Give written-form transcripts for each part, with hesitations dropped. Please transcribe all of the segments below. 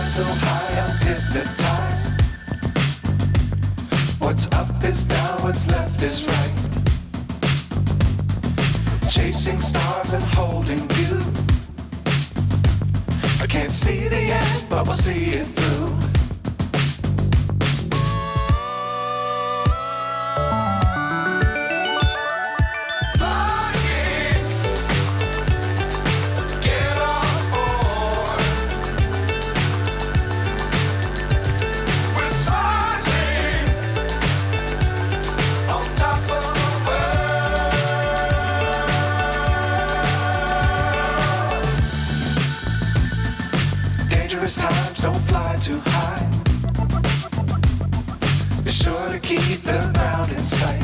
So high, I'm hypnotized. What's up is down, what's left is right. Chasing stars and holding you. I can't see the end, but we'll see it through. Dangerous times, don't fly too high. Be sure to keep the ground in sight.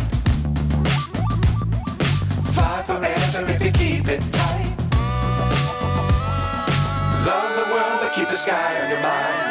Fly forever if you keep it tight. Love the world, but keep the sky on your mind.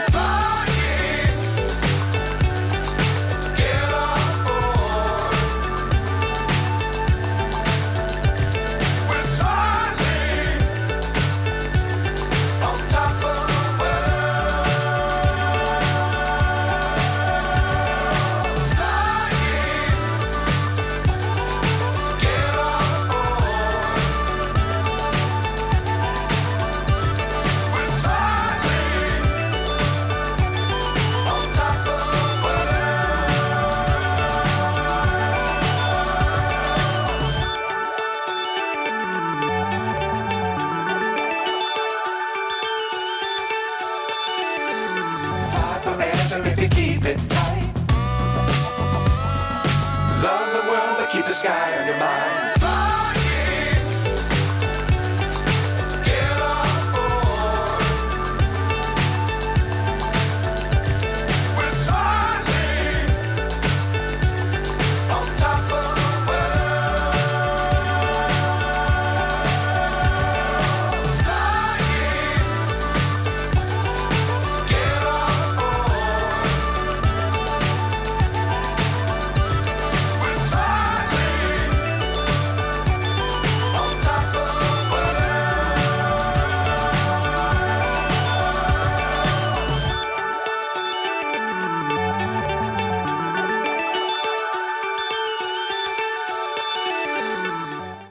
Forever if you keep it tight. Love the world, but keep the sky on your mind.